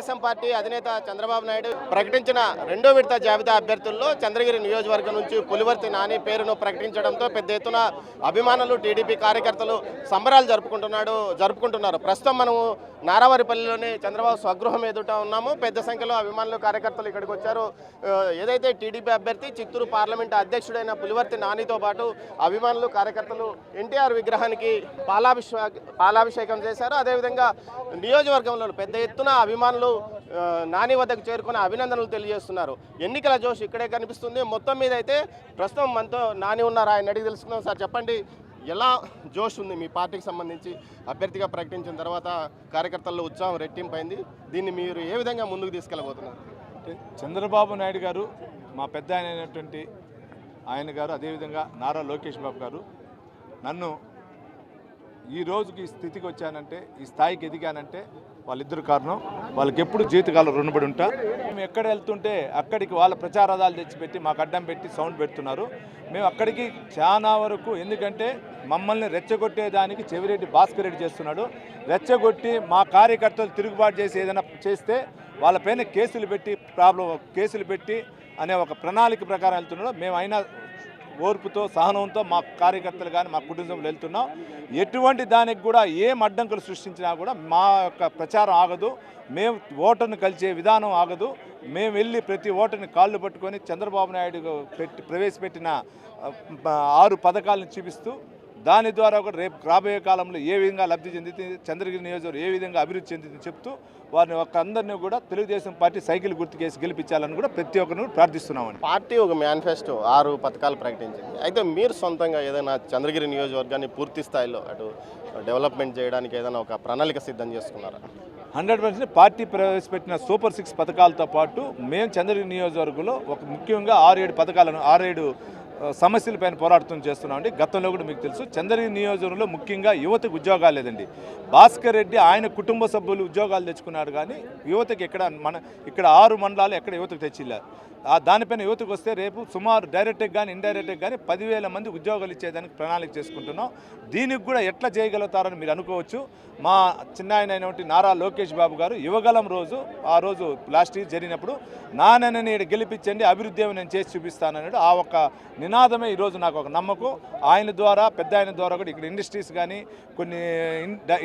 Telugu Desam party అధినేత చంద్రబాబు నాయుడు ప్రకటించిన రెండో విడత జాబితా అభ్యర్థుల్లో చంద్రగిరి నియోజకవర్గం నుంచి పులివర్తి నాని పేరును ప్రకటించడంతో పెద్ద ఎత్తున అభిమానులు టీడీపీ కార్యకర్తలు సంబరాలు జరుపుకుంటున్నారు. ప్రస్తుతం మనము నారావారిపల్లిలోని చంద్రబాబు స్వగృహం ఎదుట ఉన్నాము. పెద్ద సంఖ్యలో అభిమానులు కార్యకర్తలు ఇక్కడికి వచ్చారు. ఏదైతే టీడీపీ అభ్యర్థి చిత్తూరు పార్లమెంటు అధ్యక్షుడైన పులివర్తి నానితో పాటు అభిమానులు కార్యకర్తలు ఎన్టీఆర్ విగ్రహానికి పాలాభిషేకం చేశారు. అదేవిధంగా నియోజకవర్గంలో పెద్ద ఎత్తున అభిమానులు నాని వద్దకు చేరుకుని అభినందనలు తెలియజేస్తున్నారు. ఎన్నికల జోష్ ఇక్కడే కనిపిస్తుంది. మొత్తం మీద అయితే ప్రస్తుతం మనతో నాని ఉన్నారు. ఆయన అడిగి తెలుసుకుందాం. సార్ చెప్పండి, ఎలా జోష్ ఉంది మీ పార్టీకి సంబంధించి? అభ్యర్థిగా ప్రకటించిన తర్వాత కార్యకర్తల్లో ఉత్సాహం రెట్టింపైంది. దీన్ని మీరు ఏ విధంగా ముందుకు తీసుకెళ్ళబోతున్నారు? చంద్రబాబు నాయుడు గారు, మా పెద్ద అయినటువంటి ఆయన గారు, అదేవిధంగా నారా లోకేష్ బాబు గారు నన్ను ఈ రోజుకి ఈ స్థితికి వచ్చానంటే, ఈ స్థాయికి ఎదిగానంటే వాళ్ళిద్దరు కారణం. వాళ్ళకి ఎప్పుడు జీవితకాలం రుణపడి ఉంటా. మేము ఎక్కడ వెళ్తుంటే అక్కడికి వాళ్ళ ప్రచారాలు తెచ్చిపెట్టి మాకు అడ్డం పెట్టి సౌండ్ పెడుతున్నారు. మేము అక్కడికి చాలా వరకు, ఎందుకంటే మమ్మల్ని రెచ్చగొట్టేదానికి చెవిరెడ్డి భాస్కర్ రెడ్డి చేస్తున్నాడు. రెచ్చగొట్టి మా కార్యకర్తలు తిరుగుబాటు చేసి ఏదైనా చేస్తే వాళ్ళపైన కేసులు పెట్టి అనే ఒక ప్రణాళిక ప్రకారం వెళ్తున్నాడు. మేము అయినా ఓర్పుతో సహనంతో మా కార్యకర్తలు కానీ మా కుటుంబంలో వెళ్తున్నాం. ఎటువంటి దానికి కూడా ఏం అడ్డంకులు సృష్టించినా కూడా మా యొక్క ప్రచారం ఆగదు. మేము ఓటర్ని కలిసే విధానం ఆగదు. మేము వెళ్ళి ప్రతి ఓటర్ని కాళ్ళు పట్టుకొని చంద్రబాబు నాయుడు ప్రవేశపెట్టిన 6 పథకాలను చూపిస్తూ దాని ద్వారా కూడా రేపు రాబోయే కాలంలో ఏ విధంగా లబ్ధి చెందింది, చంద్రగిరి నియోజకవర్గం ఏ విధంగా అభివృద్ధి చెందింది చెప్తూ వారిని అందరినీ కూడా తెలుగుదేశం పార్టీ సైకిల్ గుర్తుకేసి గెలిపించాలని కూడా ప్రతి ఒక్కరిని ప్రార్థిస్తున్నామని. పార్టీ ఒక మేనిఫెస్టో 6 పథకాలు ప్రకటించింది. అయితే మీరు సొంతంగా ఏదైనా చంద్రగిరి నియోజకవర్గాన్ని పూర్తి స్థాయిలో అటు డెవలప్మెంట్ చేయడానికి ఏదైనా ఒక ప్రణాళిక సిద్ధం చేసుకున్నారా? 100% పార్టీ ప్రవేశపెట్టిన సూపర్ 6 పథకాలతో పాటు మేము చంద్రగిరి నియోజకవర్గంలో ఒక ముఖ్యంగా 6-7 పథకాలను 6-7 సమస్యలపైన పోరాటం చేస్తున్నామండి. గతంలో కూడా మీకు తెలుసు, చంద్రగిరి నియోజకవర్గంలో ముఖ్యంగా యువతకు ఉద్యోగాలు లేదండి. భాస్కర్ రెడ్డి ఆయన కుటుంబ సభ్యులు ఉద్యోగాలు తెచ్చుకున్నాడు, కానీ యువతకి ఇక్కడ 6 మండలాలు ఎక్కడ యువతకు తెచ్చిల్లారు. దానిపైన యువతకు వస్తే రేపు సుమారు డైరెక్ట్గా కానీ ఇండైరెక్ట్గా కానీ 10,000 మంది ఉద్యోగాలు ఇచ్చేదానికి ప్రణాళిక చేసుకుంటున్నాం. దీనికి కూడా ఎట్లా చేయగలుగుతారని మీరు అనుకోవచ్చు. మా చిన్న అయినటువంటి నారా లోకేష్ బాబు గారు యువగలం రోజు, ఆ రోజు లాస్ట్ ఇయర్ జరిగినప్పుడు నాన్నని గెలిపించండి, అభివృద్ధి ఏమి నేను చేసి చూపిస్తానన్నాడు. ఆ ఒక్క నినాదమే ఈరోజు నాకు ఒక నమ్మకం. ఆయన ద్వారా, పెద్ద ఆయన ద్వారా కూడా ఇక్కడ ఇండస్ట్రీస్ కానీ కొన్ని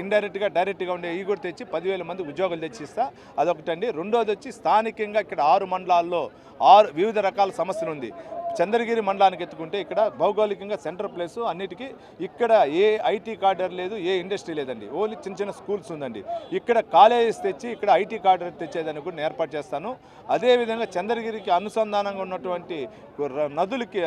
ఇండైరెక్ట్గా డైరెక్ట్గా ఉండే ఈ కూడా తెచ్చి 10,000 మంది ఉద్యోగాలు తెచ్చిస్తా. అదొకటండి. రెండోది వచ్చి స్థానికంగా ఇక్కడ 6 మండలాల్లో 6 వివిధ రకాల సమస్యలు ఉంది. చంద్రగిరి మండలానికి ఎత్తుకుంటే ఇక్కడ భౌగోళికంగా సెంటర్ ప్లేసు, అన్నిటికీ ఇక్కడ ఏ ఐటీ కార్డర్ లేదు, ఏ ఇండస్ట్రీ లేదండి. ఓన్లీ చిన్న స్కూల్స్ ఉందండి. ఇక్కడ కాలేజెస్ తెచ్చి ఇక్కడ ఐటీ కార్డర్ తెచ్చేదాన్ని కూడా ఏర్పాటు చేస్తాను. అదేవిధంగా చంద్రగిరికి అనుసంధానంగా ఉన్నటువంటి నదులకి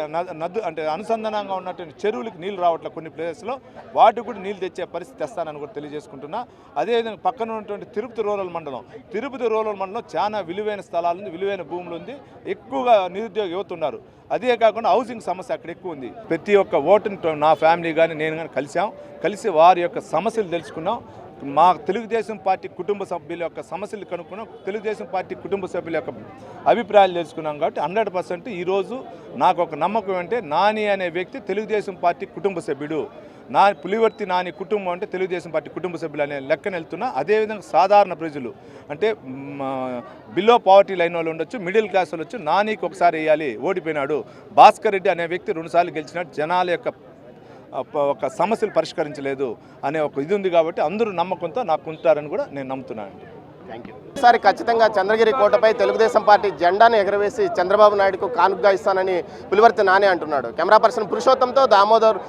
అంటే అనుసంధానంగా ఉన్నటువంటి చెరువులకి నీళ్ళు రావట్లేదు కొన్ని ప్లేసెస్లో, వాటికి కూడా నీళ్ళు తెచ్చే పరిస్థితి తెస్తానని కూడా తెలియజేసుకుంటున్నా. అదేవిధంగా పక్కన ఉన్నటువంటి తిరుపతి రూరల్ మండలం చాలా విలువైన స్థలాలు ఉంది, విలువైన భూములు ఉంది, ఎక్కువగా నిరుద్యోగ యువత ఉన్నారు. అదే కాకుండా హౌసింగ్ సమస్య అక్కడ ఎక్కువ ఉంది. ప్రతి ఒక్క ఓటుని నా ఫ్యామిలీ కానీ నేను కానీ కలిసి వారి యొక్క సమస్యలు తెలుసుకున్నాం. మా తెలుగుదేశం పార్టీ కుటుంబ సభ్యుల యొక్క సమస్యలు కనుక్కున్నాం. తెలుగుదేశం పార్టీ కుటుంబ సభ్యుల యొక్క అభిప్రాయాలు తెలుసుకున్నాం. కాబట్టి 100% ఈరోజు నాకు ఒక నమ్మకం అంటే నాని అనే వ్యక్తి తెలుగుదేశం పార్టీ కుటుంబ సభ్యుడు. పులివర్తి నాని కుటుంబం అంటే తెలుగుదేశం పార్టీ కుటుంబ సభ్యులు అనే లెక్కన వెళ్తున్నా. అదేవిధంగా సాధారణ ప్రజలు అంటే బిలో పావర్టీ లైన్ వాళ్ళు ఉండొచ్చు, మిడిల్ క్లాస్ వాళ్ళు వచ్చి నానికి ఒకసారి వేయాలి, ఓడిపోయినాడు, భాస్కర్ రెడ్డి అనే వ్యక్తి 2 సార్లు గెలిచినాడు, జనాల యొక్క ఒక సమస్యలు పరిష్కరించలేదు అనే ఒక ఇది ఉంది. కాబట్టి అందరూ నమ్మకంతో నాకు ఉంటారని కూడా నేను నమ్ముతున్నాను. Thank you. ఈసారి ఖచ్చితంగా చంద్రగిరి కోటపై తెలుగుదేశం పార్టీ జెండాను ఎగరవేసి చంద్రబాబు నాయుడుకు కానుకగా ఇస్తానని పులివర్తి నాని అంటున్నాడు. కెమెరా పర్సన్ పురుషోత్తంతో దామోదర్,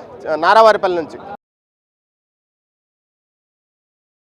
నారావారిపల్లి నుంచి.